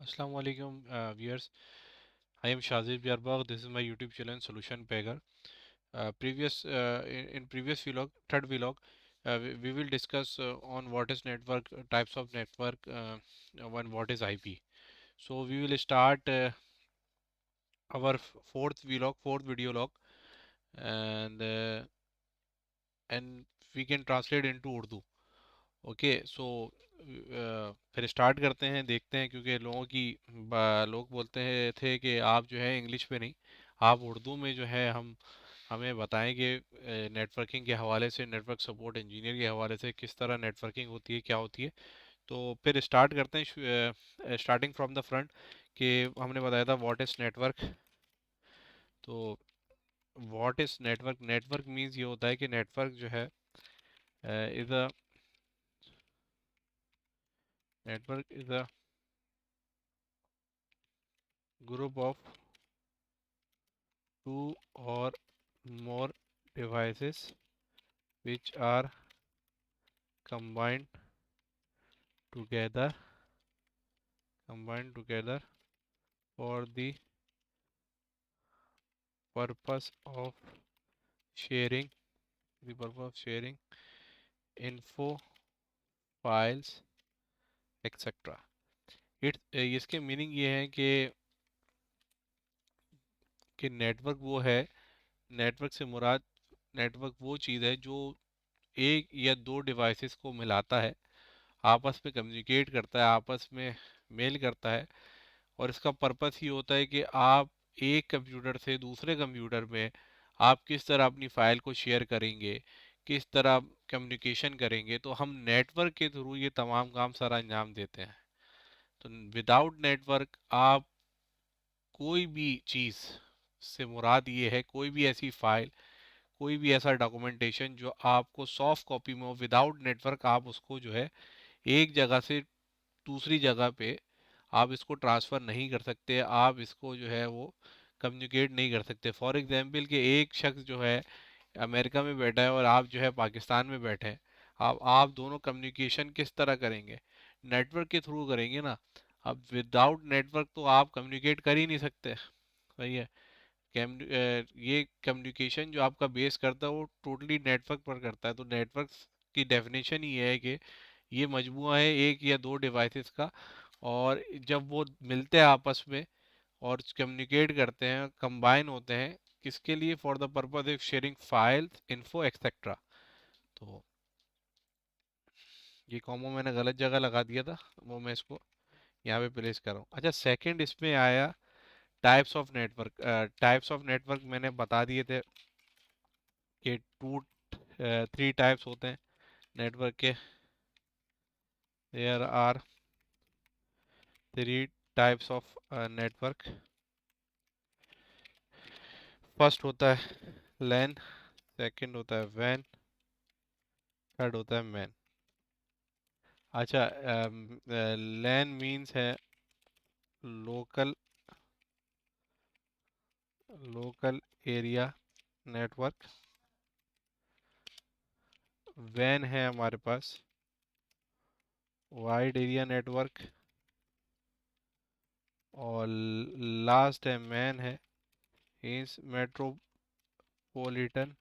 Assalamu alaikum viewers. I am Shazib Yarbagh. This is my YouTube channel Solution Pegger. In previous vlog, third vlog, we will discuss on what is network, types of network, one what is IP. So we will start our fourth video log, and uh, and we can translate into Urdu. Okay so फिर start करते हैं, देखते हैं, क्योंकि लोग बोलते हैं थे कि आप जो है इंग्लिश पे नहीं, आप उर्दू में जो है हमें बताएंगे नेटवर्किंग के हवाले से, नेटवर्क सपोर्ट इंजीनियर के हवाले से किस तरह नेटवर्किंग होती है, क्या होती है। तो फिर स्टार्ट करते हैं स्टार्टिंग फ्रॉम द फ्रंट कि हमने बताया था व्हाट इज़ नेटवर्क। तो what is network, network means ये होता है कि नेटवर्क जो है is a network is a group of two or more devices which are combined together combined together for purpose of sharing the purpose of sharing info, files, etc. इसके meaning ये है कि नेटवर्क वो है, network से मुराद, network वो चीज़ है जो एक या दो डिवाइसेस को मिलाता है, आपस में कम्युनिकेट करता है, आपस में मेल करता है। और इसका पर्पस ही होता है कि आप एक कंप्यूटर से दूसरे कंप्यूटर में आप किस तरह अपनी फाइल को शेयर करेंगे, किस तरह कम्युनिकेशन करेंगे। तो हम नेटवर्क के थ्रू ये तमाम काम सारा अंजाम देते हैं। तो विदाउट नेटवर्क आप कोई भी चीज़ से मुराद ये है, कोई भी ऐसी फाइल, कोई भी ऐसा डॉक्यूमेंटेशन जो आपको सॉफ्ट कॉपी में हो, विदाउट नेटवर्क आप उसको जो है एक जगह से दूसरी जगह पे आप इसको ट्रांसफ़र नहीं कर सकते, आप इसको जो है वो कम्युनिकेट नहीं कर सकते। फॉर एग्जांपल कि एक शख्स जो है अमेरिका में बैठा है और आप जो है पाकिस्तान में बैठे हैं, आप दोनों कम्युनिकेशन किस तरह करेंगे? नेटवर्क के थ्रू करेंगे ना। अब विदाउट नेटवर्क तो आप कम्युनिकेट कर ही नहीं सकते। सही है। ये कम्युनिकेशन जो आपका बेस करता है वो टोटली नेटवर्क पर करता है। तो नेटवर्क की डेफिनेशन ही ये है कि ये मजमुआ है एक या दो डिवाइसेस का, और जब वो मिलते हैं आपस में और कम्युनिकेट करते हैं, कंबाइन होते हैं, किसके लिए? For the purpose of sharing files, info, etcetera. तो ये कॉमो मैंने गलत जगह लगा दिया था, वो मैं इसको यहाँ पे प्लेस कर रहा हूँ। अच्छा, सेकंड इसमें आया types of network. Types of network मैंने बता दिए थे कि थ्री टाइप्स होते हैं नेटवर्क के। There are three types of network. First होता है लैन, सेकंड होता है वैन, थर्ड होता है मैन। अच्छा, लैन मीन्स है लोकल लोकल एरिया नेटवर्क। वैन है हमारे पास वाइड एरिया नेटवर्क। और लास्ट है मैन है इस मेट्रोपॉलिटन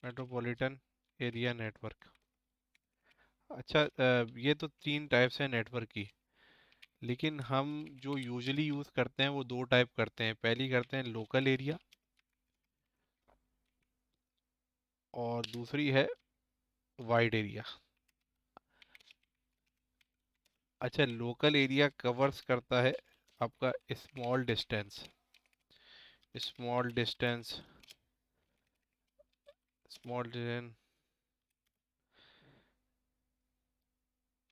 मेट्रोपॉलिटन एरिया नेटवर्क। अच्छा, ये तो तीन टाइप्स हैं नेटवर्क की, लेकिन हम जो यूजुअली यूज़ करते हैं वो दो टाइप करते हैं। पहली करते हैं लोकल एरिया, और दूसरी है वाइड एरिया। अच्छा, लोकल एरिया कवर्स करता है आपका small distance, small distance small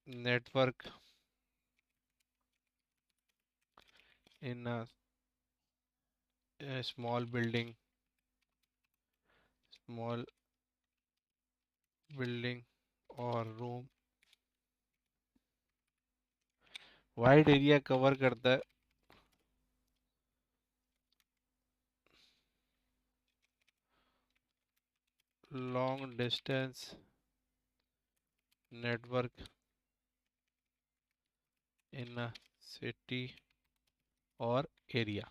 network in small building, small building और रूम। वाइड एरिया कवर करता है लॉन्ग डिस्टेंस नेटवर्क इन अ सिटी और एरिया।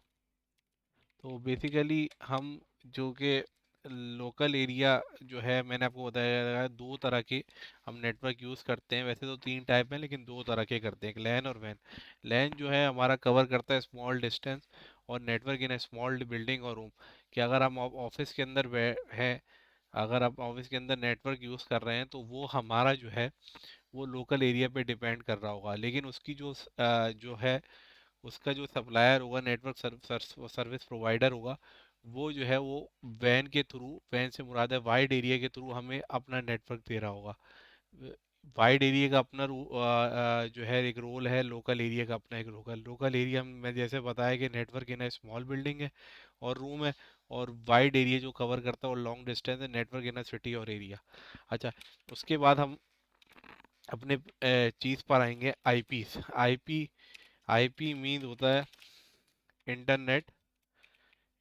तो बेसिकली हम जो कि लोकल एरिया जो है, मैंने आपको बताया है, दो तरह के हम नेटवर्क यूज़ करते हैं। वैसे तो तीन टाइप हैं, लेकिन दो तरह के करते हैं, एक लैन और वैन। लैन जो है हमारा कवर करता है स्मॉल डिस्टेंस और नेटवर्क इन स्मॉल बिल्डिंग और रूम। कि अगर हम ऑफिस के अंदर हैं, अगर आप ऑफिस के अंदर नेटवर्क यूज़ कर रहे हैं, तो वो हमारा जो है वो लोकल एरिया पे डिपेंड कर रहा होगा। लेकिन उसकी जो है उसका जो सप्लायर होगा, नेटवर्क सर्विस प्रोवाइडर होगा, वो जो है वो वैन के थ्रू, वैन से मुराद है वाइड एरिया के थ्रू, हमें अपना नेटवर्क दे रहा होगा। वाइड एरिया का अपना जो है एक रोल है, लोकल एरिया का अपना एक लोकल लोकल एरिया में जैसे बताया कि नेटवर्क इन स्मॉल बिल्डिंग है और रूम है। और वाइड एरिया जो कवर करता है और लॉन्ग डिस्टेंस है, नेटवर्क इन सिटी और एरिया। अच्छा, उसके बाद हम अपने चीज़ पर आएंगे, आईपीस। आईपी आईपी मीन होता है internet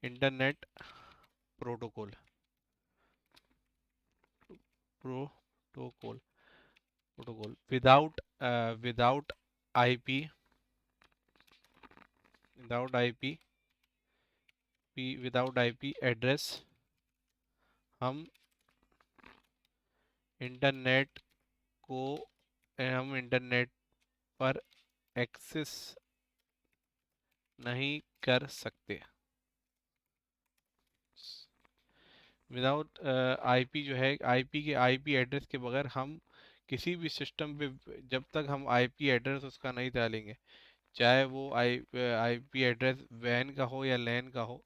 internet protocol. Protocol protocol without IP without IP without IP address हम इंटरनेट को हम इंटरनेट पर एक्सेस नहीं कर सकते। विदाउट आईपी जो है, आईपी के आईपी एड्रेस के बगैर हम किसी भी सिस्टम पे, जब तक हम आईपी एड्रेस उसका नहीं डालेंगे, चाहे वो आईपी एड्रेस वैन का हो या लैन का हो,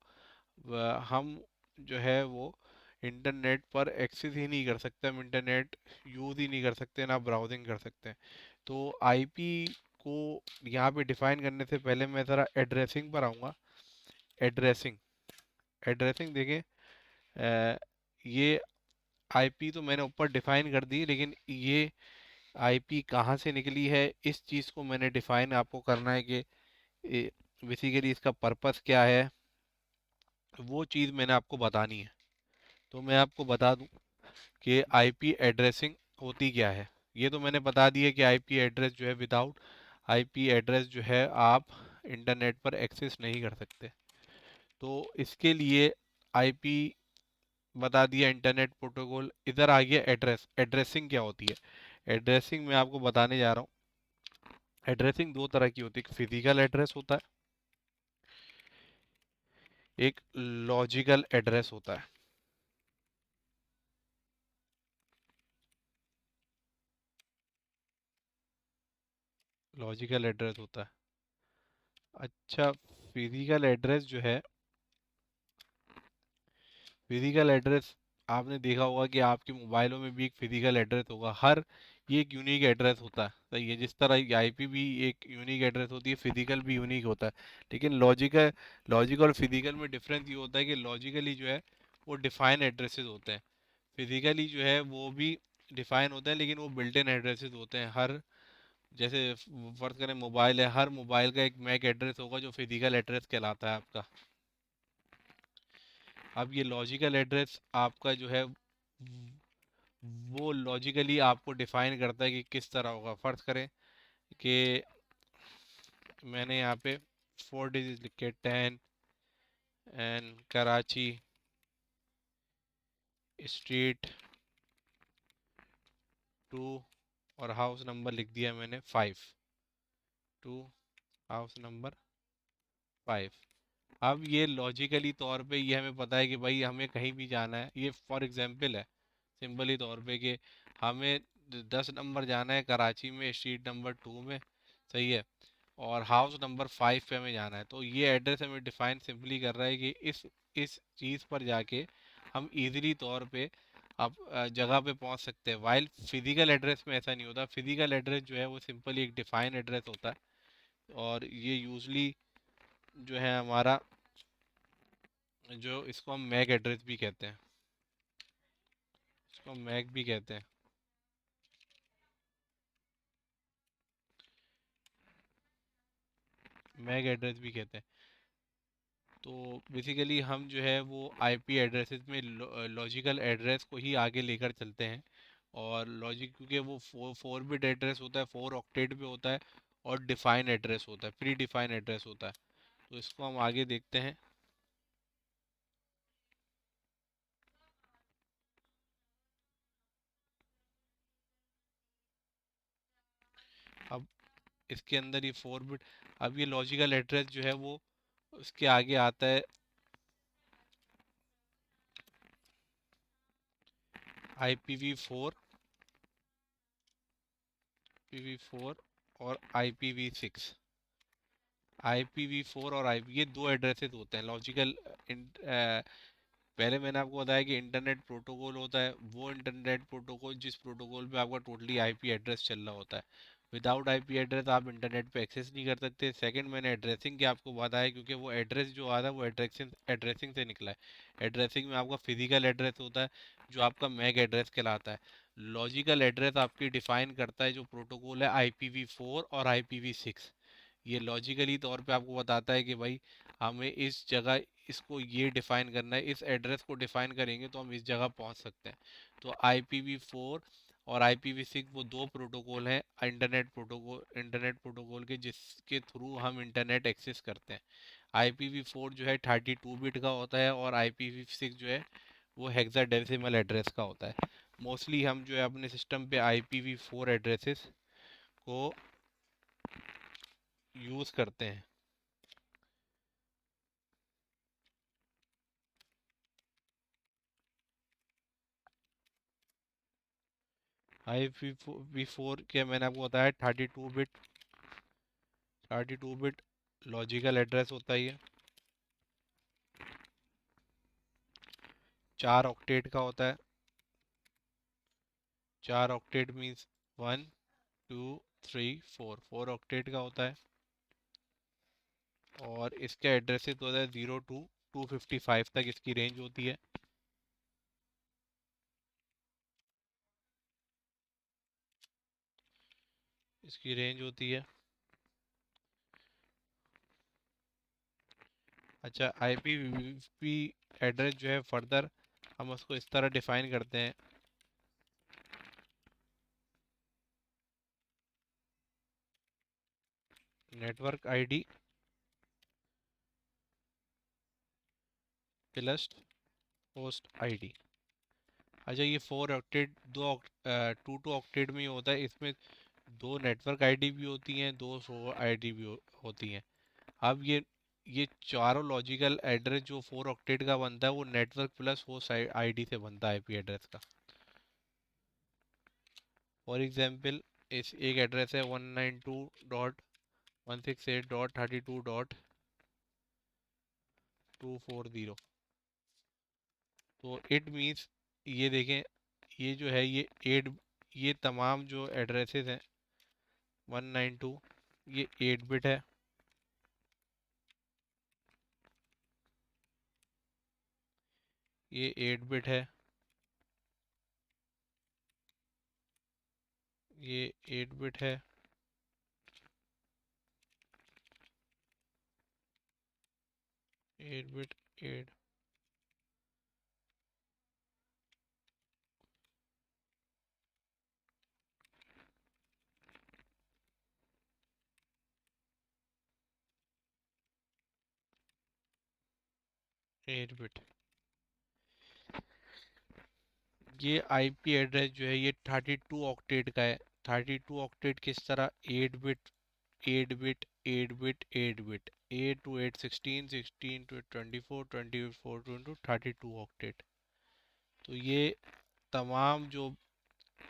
हम जो है वो इंटरनेट पर एक्सेस ही नहीं कर सकते, हम इंटरनेट यूज़ ही नहीं कर सकते, ना ब्राउजिंग कर सकते हैं। तो आईपी को यहाँ पे डिफाइन करने से पहले मैं ज़रा एड्रेसिंग पर आऊँगा। एड्रेसिंग एड्रेसिंग देखें, अ, ये आईपी तो मैंने ऊपर डिफाइन कर दी, लेकिन ये आईपी कहाँ से निकली है, इस चीज़ को मैंने डिफाइन आपको करना है कि बेसिकली इसका पर्पस क्या है, वो चीज़ मैंने आपको बतानी है। तो मैं आपको बता दूं कि आईपी एड्रेसिंग होती क्या है। ये तो मैंने बता दिया कि आईपी एड्रेस जो है, विदाउट आईपी एड्रेस जो है आप इंटरनेट पर एक्सेस नहीं कर सकते। तो इसके लिए आईपी बता दिया, इंटरनेट प्रोटोकॉल। इधर आ गया एड्रेस। एड्रेसिंग क्या होती है? एड्रेसिंग मैं आपको बताने जा रहा हूँ। एड्रेसिंग दो तरह की होती है, एक फिजिकल एड्रेस होता है, एक लॉजिकल एड्रेस होता है। लॉजिकल एड्रेस होता है। अच्छा, फिजिकल एड्रेस जो है, फिजिकल एड्रेस आपने देखा होगा कि आपके मोबाइलों में भी एक फिजिकल एड्रेस होगा। हर ये एक यूनिक एड्रेस होता है, सही है। जिस तरह आईपी भी एक यूनिक एड्रेस होती है, फिजिकल भी यूनिक होता है। लेकिन लॉजिकल और फिजिकल में डिफरेंस ये होता है कि लॉजिकली जो है वो डिफाइन एड्रेसेस होते हैं, फिजिकली जो है वो भी डिफाइन होते हैं, लेकिन वो बिल्ट इन एड्रेसेस होते हैं। हर जैसे फर्ज करें मोबाइल है, हर मोबाइल का एक मैक एड्रेस होगा जो फिजिकल एड्रेस कहलाता है आपका। अब ये लॉजिकल एड्रेस आपका जो है वो लॉजिकली आपको डिफाइन करता है कि किस तरह होगा। फर्ज करें कि मैंने यहाँ पे 4 डिजिट लिखे, 10 एंड कराची स्ट्रीट 2, और हाउस नंबर लिख दिया मैंने 5, 2 हाउस नंबर 5। अब ये लॉजिकली तौर पे ये हमें पता है कि भाई हमें कहीं भी जाना है, ये फॉर एग्जांपल है, सिंपली तौर पे कि हमें 10 नंबर जाना है कराची में, स्ट्रीट नंबर 2 में, सही है, और हाउस नंबर 5 पे हमें जाना है। तो ये एड्रेस हमें डिफाइन सिंपली कर रहा है कि इस चीज़ पर जाके हम इजीली तौर पे आप जगह पे पहुंच सकते हैं। वाइल फिजिकल एड्रेस में ऐसा नहीं होता। फिजिकल एड्रेस जो है वो सिंपली एक डिफाइन एड्रेस होता है, और ये यूजली जो है हमारा, जो इसको हम मैक एड्रेस भी कहते हैं, इसको मैक भी कहते हैं, मैक एड्रेस भी कहते हैं। तो बेसिकली हम जो है वो आईपी एड्रेसेस में लॉजिकल एड्रेस को ही आगे लेकर चलते हैं। और लॉजिक क्योंकि वो फोर बिट एड्रेस होता है, 4 ऑक्टेट पे होता है, और डिफाइन एड्रेस होता है, प्री डिफाइन एड्रेस होता है। तो इसको हम आगे देखते हैं। अब इसके अंदर ये 4 बिट, अब ये लॉजिकल एड्रेस जो है वो उसके आगे आता है IPv4, IPv4 और IPv6। IPv4 और IP ये दो एड्रेसेस होते हैं लॉजिकल। पहले मैंने आपको बताया कि इंटरनेट प्रोटोकॉल होता है, वो इंटरनेट प्रोटोकॉल जिस प्रोटोकॉल पे आपका टोटली आईपी एड्रेस चल रहा होता है। विदाउट आईपी एड्रेस आप इंटरनेट पे एक्सेस नहीं कर सकते। सेकंड, मैंने एड्रेसिंग की आपको बताया, क्योंकि वो एड्रेस जो आ रहा है वो एड्रेसिंग एड्रेसिंग से निकला है। एड्रेसिंग में आपका फिजिकल एड्रेस होता है जो आपका मैक एड्रेस कहलाता है। लॉजिकल एड्रेस आपकी डिफाइन करता है जो प्रोटोकॉल है IPv4 और IPv6। ये लॉजिकली तौर पे आपको बताता है कि भाई हमें इस जगह इसको ये डिफाइन करना है, इस एड्रेस को डिफाइन करेंगे तो हम इस जगह पहुंच सकते हैं। तो IPv4 और IPv6 वो दो प्रोटोकॉल हैं इंटरनेट प्रोटोकॉल के, जिसके थ्रू हम इंटरनेट एक्सेस करते हैं। IPv4 जो है 32 बिट का होता है, और IPv6 जो है वो हेक्साडेसिमल एड्रेस का होता है। मोस्टली हम जो है अपने सिस्टम पे IPv4 एड्रेसेस को यूज़ करते हैं। IPv4 के मैंने आपको बताया 32 बिट लॉजिकल एड्रेस होता है ये। 4 ऑक्टेट का होता है। 4 ऑक्टेट मीन्स 1 2 3 4, 4 ऑक्टेट का होता है। और इसका एड्रेसेस होता है 0 to 255 तक इसकी रेंज होती है। इसकी रेंज होती है। अच्छा, IPv एड्रेस जो है फर्दर हम उसको इस तरह डिफाइन करते हैं। Network ID plus host ID. अच्छा, ये 4 ऑक्टेट 2 to ऑक्टेट में ही होता है। इसमें दो नेटवर्क आईडी भी होती हैं, दो शो आईडी भी होती हैं। अब ये चारों लॉजिकल एड्रेस जो 4 ऑक्टेट का बनता है वो नेटवर्क प्लस होस्ट आईडी से बनता है आईपी एड्रेस का। फॉर एग्जांपल, इस एक एड्रेस है 192.168.32.240। तो इट मीन्स, ये देखें, ये जो है ये तमाम जो एड्रेसेस हैं 192, ये 8 बिट है। ये 8 बिट है। ये 8 बिट है। 8 बिट, 8 बिट। ये आईपी एड्रेस जो है ये 32 ऑक्टेट का है। 32 ऑक्टेट किस तरह? 8 bit, 8 bit, 8 bit, 8 bit, 8 to 8 16, 16 to 8 24, 24 to 32 octet. तो ये तमाम जो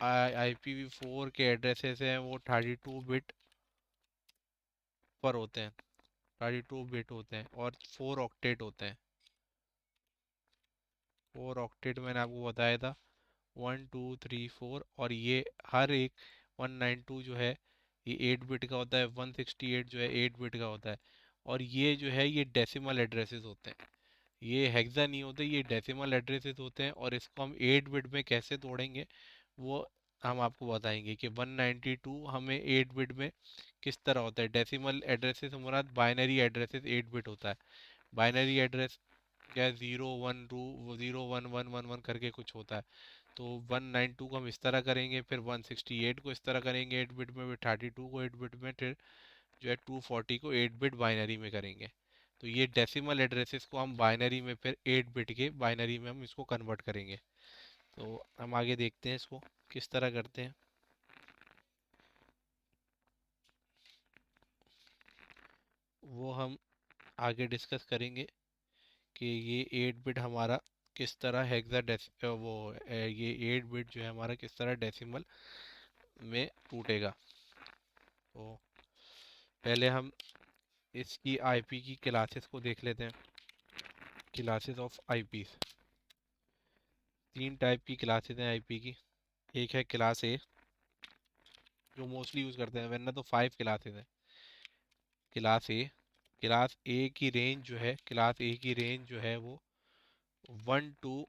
IPv4 के एड्रेसेस हैं वो 32 बिट पर होते हैं, 32 बिट होते हैं, और 4 ऑक्टेट होते हैं। 4 ऑक्टेट मैंने आपको बताया था, 1 2 3 4। और ये हर एक 192 जो है ये 8 बिट का होता है, 168 जो है 8 बिट का होता है। और ये जो है ये डेसिमल एड्रेसेस होते हैं, ये हेक्सा नहीं होते, ये डेसिमल एड्रेसेस होते हैं। और इसको हम 8 बिट में कैसे तोड़ेंगे वो हम आपको बताएंगे कि 192 हमें 8 बिट में किस तरह होता है। डेसिमल एड्रेसेस से मुराद बाइनरी एड्रेसेस 8 बिट होता है। बाइनरी एड्रेस क्या है, 0 1 2 0 1 1 1 1 करके कुछ होता है। तो 192 को हम इस तरह करेंगे, फिर 168 को इस तरह करेंगे 8 बिट में, फिर 32 को 8 बिट में, फिर जो है 240 को 8 बिट बाइनरी में करेंगे। तो ये डेसिमल एड्रेसेस को हम बाइनरी में फिर 8 बिट के बाइनरी में हम इसको कन्वर्ट करेंगे। तो हम आगे देखते हैं इसको किस तरह करते हैं। वो हम आगे डिस्कस करेंगे कि ये 8 बिट हमारा किस तरह ये 8 बिट जो है हमारा किस तरह डेसिमल में टूटेगा। तो पहले हम इसकी आईपी की क्लासेस को देख लेते हैं। क्लासेस ऑफ आईपी, तीन टाइप की क्लासेस हैं आईपी की। एक है क्लास ए, जो मोस्टली यूज़ करते हैं, वरना तो 5 क्लासेस हैं। क्लास ए, क्लास ए की रेंज जो है, क्लास ए की रेंज जो है वो 1 टू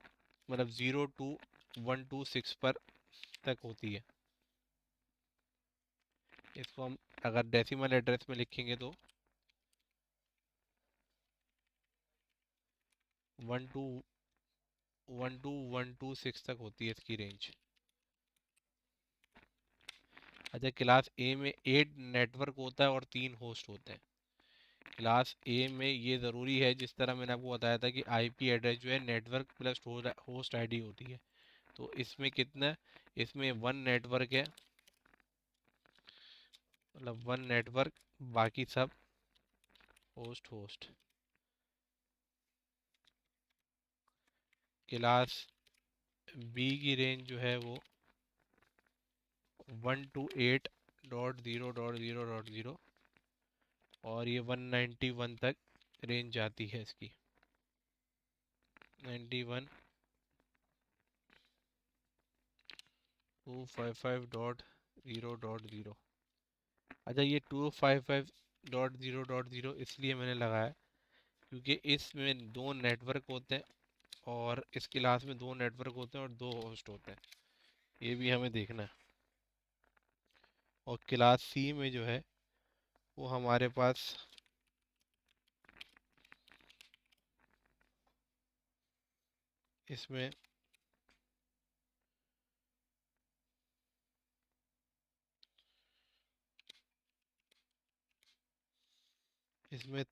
मतलब 0 to 126 पर तक होती है। इसको हम अगर डेसिमल एड्रेस में लिखेंगे तो 1 to 126 तक होती है इसकी रेंज। अच्छा, क्लास ए में 8 नेटवर्क होता है और 3 होस्ट होते हैं। क्लास ए में ये ज़रूरी है, जिस तरह मैंने आपको बताया था कि आईपी एड्रेस जो है नेटवर्क प्लस होस्ट आईडी होती है। तो इसमें कितना, इसमें 1 नेटवर्क है, मतलब 1 नेटवर्क, बाकी सब होस्ट होस्ट। क्लास बी की रेंज जो है वो 1 to 8 .0 .0 .0 और ये 191 तक रेंज जाती है इसकी। 91 255.0.0। अच्छा, ये 255.0.0 इसलिए मैंने लगाया क्योंकि इसमें दो नेटवर्क होते हैं, और इस क्लास में दो नेटवर्क होते हैं और दो होस्ट होते हैं, ये भी हमें देखना है। और क्लास सी में जो है वो हमारे पास इसमें इसमें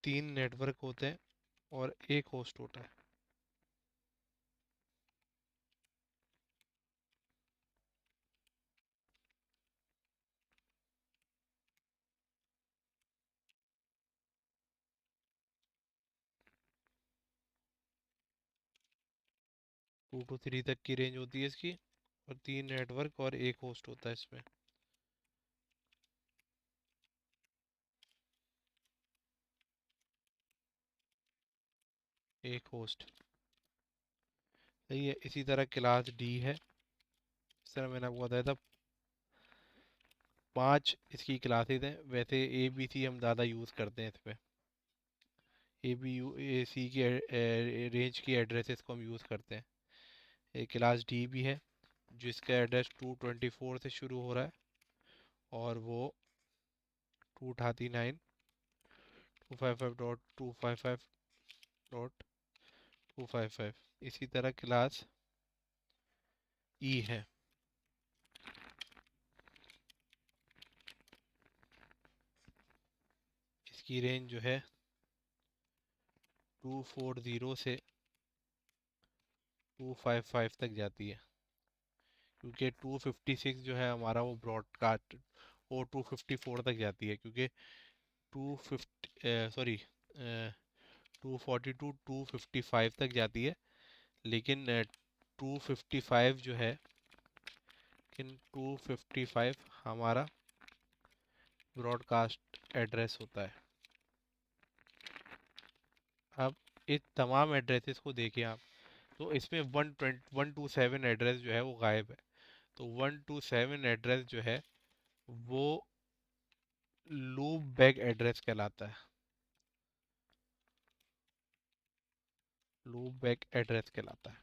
3 नेटवर्क होते हैं और एक होस्ट होता है। 2 to 3 तक की रेंज होती है इसकी, और 3 नेटवर्क और एक होस्ट होता है इसमें। एक होस्ट, सही है। इसी तरह क्लास डी है, इस तरह मैंने आपको बताया था। 5 इसकी क्लासेस हैं, वैसे ए बी सी हम ज़्यादा यूज़ करते हैं इस पर। ए बी यू ए सी की रेंज की एड्रेसेस को हम यूज़ करते हैं। एक क्लास डी भी है, जिसका एड्रेस 224 से शुरू हो रहा है, और वो 239 255.255.255। इसी तरह क्लास ई है, इसकी रेंज जो है 240 से 255 तक जाती है, क्योंकि 256 जो है हमारा वो ब्रॉडकास्ट, वो 254 तक जाती है, क्योंकि 240 टू 255 तक जाती है। लेकिन 255 जो है, लेकिन 255 हमारा ब्रॉडकास्ट एड्रेस होता है। अब इस तमाम एड्रेसेस को देखें आप, तो इसमें 127 एड्रेस जो है वो गायब है। तो 127 एड्रेस जो है वो लूप बैक एड्रेस कहलाता है। लूप बैक एड्रेस कहलाता है।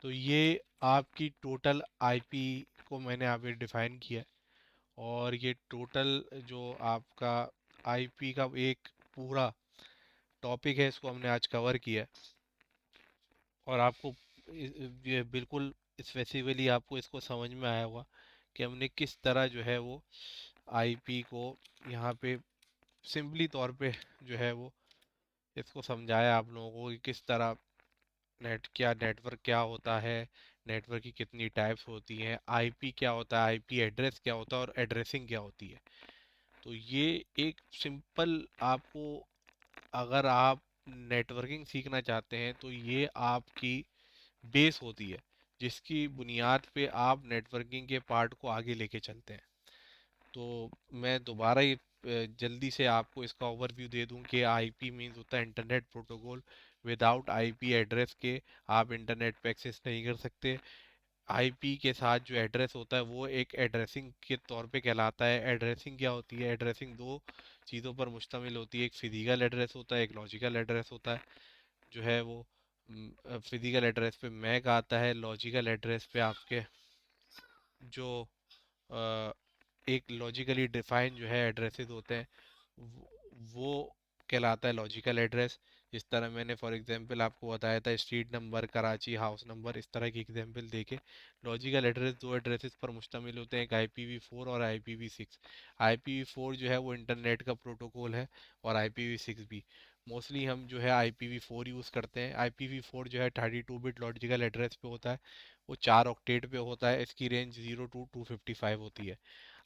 तो ये आपकी टोटल आईपी को मैंने यहाँ पे डिफाइन किया है। और ये टोटल जो आपका आईपी का एक पूरा टॉपिक है इसको हमने आज कवर किया है। और आपको ये बिल्कुल स्पेसिफिकली आपको इसको समझ में आया होगा कि हमने किस तरह जो है वो आईपी को यहाँ पे सिंपली तौर पे जो है वो इसको समझाया आप लोगों को कि किस तरह नेटवर्क क्या होता है, नेटवर्क की कितनी टाइप्स होती हैं, आईपी क्या होता है, आईपी एड्रेस क्या होता है और एड्रेसिंग क्या होती है। तो ये एक सिंपल आपको, अगर आप नेटवर्किंग सीखना चाहते हैं तो ये आपकी बेस होती है, जिसकी बुनियाद पे आप नेटवर्किंग के पार्ट को आगे लेके चलते हैं। तो मैं दोबारा ये जल्दी से आपको इसका ओवरव्यू दे दूं कि आईपी मींस होता है internet protocol. Without IP address के आप इंटरनेट पे एक्सेस नहीं कर सकते। आईपी के साथ जो एड्रेस होता है वो एक एड्रेसिंग के तौर पे कहलाता है। एड्रेसिंग क्या होती है? एड्रेसिंग दो चीज़ों पर मुश्तमिल होती है, एक फिजिकल एड्रेस होता है, एक लॉजिकल एड्रेस होता है। जो है वो फिजिकल एड्रेस पे मैक आता है, लॉजिकल एड्रेस पे आपके जो अ, एक लॉजिकली डिफाइन जो है एड्रेसेस होते हैं वो वो कहलाता है लॉजिकल एड्रेस। जिस तरह मैंने फॉर एग्जांपल आपको बताया था, street number, Karachi house number, इस तरह की एग्जांपल देके। लॉजिकल एड्रेस दो एड्रेसेस पर मुश्तमिल होते हैं, एक IPv4 और IPv6। IPv4 जो है वो इंटरनेट का प्रोटोकॉल है, और IPv6 भी। मोस्टली हम जो है IPv4 यूज़ करते हैं। IPv4 जो है 32 बिट लॉजिकल एड्रेस पे होता है, वो 4 ऑक्टेट पे होता है, इसकी रेंज 0 to 255 होती है।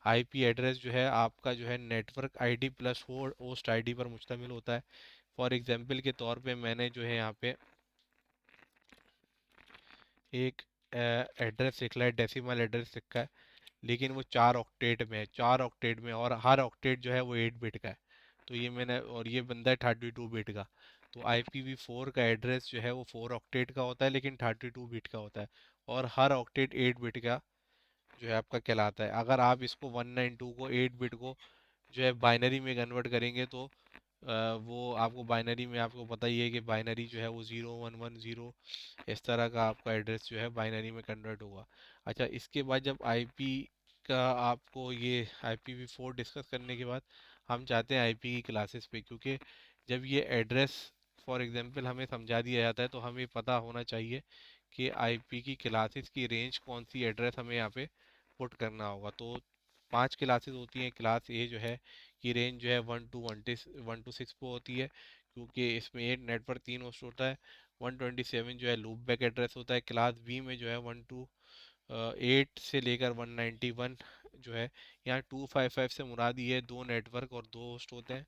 आईपी एड्रेस जो है आपका जो है network ID plus host ID पर मुश्तमिल होता है। फॉर एग्जांपल के तौर पे मैंने जो है यहाँ पे एक एड्रेस लिखा है, डेसिमल एड्रेस लिखा है, लेकिन वो 4 ऑक्टेट में है, 4 ऑक्टेट में, और हर ऑक्टेट जो है वो 8 बिट का है। तो ये मैंने, और ये बंदा है 32 बिट का। तो IPv4 का एड्रेस जो है वो 4 ऑक्टेट का होता है, लेकिन 32 बिट का होता है, और हर ऑक्टेट 8 बिट का जो है आपका कहलाता है। अगर आप इसको 192 को 8 बिट को जो है बाइनरी में कन्वर्ट करेंगे तो वो आपको बाइनरी में, आपको पता ही है कि बाइनरी जो है वो 0110 इस तरह का आपका एड्रेस जो है बाइनरी में कन्वर्ट होगा। अच्छा, इसके बाद जब आईपी का आपको ये IPv4 डिस्कस करने के बाद हम चाहते हैं आईपी की क्लासेस पे, क्योंकि जब ये एड्रेस फॉर एग्जांपल हमें समझा दिया जाता है तो हमें पता होना चाहिए कि आईपी की क्लासेस की रेंज कौन सी एड्रेस हमें यहाँ पे पुट करना होगा। तो 5 क्लासेस होती हैं। क्लास ए जो है की रेंज जो है 1 to 6 पे होती है, क्योंकि इसमें एक नेटवर्क 3 होस्ट होता है। 127 जो है लूप बैक एड्रेस होता है। क्लास बी में जो है 1 to 8 से लेकर 191 जो है। यहाँ 255 से मुराद ये है 2 नेटवर्क और 2 होस्ट होते हैं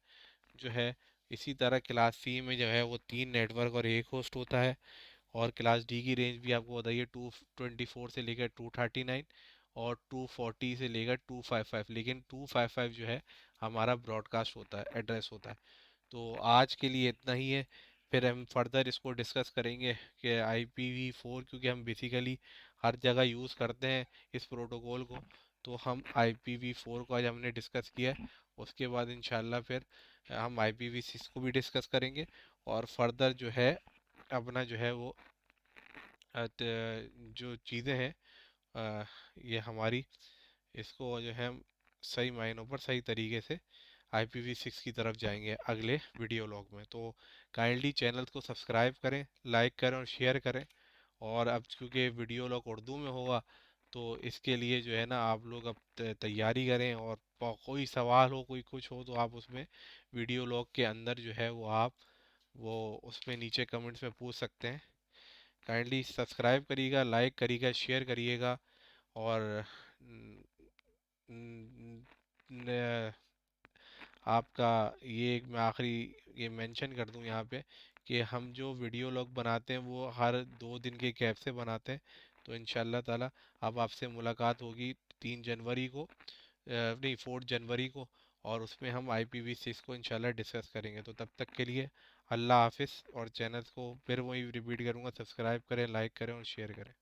जो है। इसी तरह क्लास सी में जो है वो 3 नेटवर्क और 1 होस्ट होता है। और क्लास डी की रेंज भी आपको बताइए 224 से लेकर 239 और 240 से लेकर 255, लेकिन 255 जो है हमारा ब्रॉडकास्ट होता है, एड्रेस होता है। तो आज के लिए इतना ही है। फिर हम फर्दर इसको डिस्कस करेंगे कि IPv4, क्योंकि हम बेसिकली हर जगह यूज़ करते हैं इस प्रोटोकॉल को, तो हम IPv4 को आज हमने डिस्कस किया है। उसके बाद इंशाल्लाह फिर हम IPv6 को भी डिस्कस करेंगे, और फर्दर जो है अपना जो है वो जो चीज़ें हैं ये हमारी, इसको जो है हम सही मायनों पर सही तरीके से IPv6 की तरफ जाएंगे अगले वीडियो लॉग में। तो काइंडली चैनल को सब्सक्राइब करें, लाइक करें और शेयर करें। और अब क्योंकि वीडियो लॉग उर्दू में होगा, तो इसके लिए जो है ना आप लोग अब तैयारी करें, और कोई सवाल हो, कोई कुछ हो, तो आप उसमें वीडियो लॉग के अंदर जो है वो आप वो उसमें नीचे कमेंट्स में पूछ सकते हैं। काइंडली सब्सक्राइब करिएगा, लाइक करिएगा, शेयर करिएगा। और न, न, न, आपका ये एक मैं आखिरी ये मेंशन कर दूं यहाँ पे कि हम जो वीडियो लॉग बनाते हैं वो हर 2 दिन के गैप से बनाते हैं। तो इंशाल्लाह ताला अब आपसे मुलाकात होगी 3 जनवरी को, नहीं 4 जनवरी को, और उसमें हम IPv6 को इंशाल्लाह डिस्कस करेंगे। तो तब तक के लिए अल्लाह हाफिज़। और चैनल को फिर वही रिपीट करूँगा, सब्सक्राइब करें, लाइक करें और शेयर करें।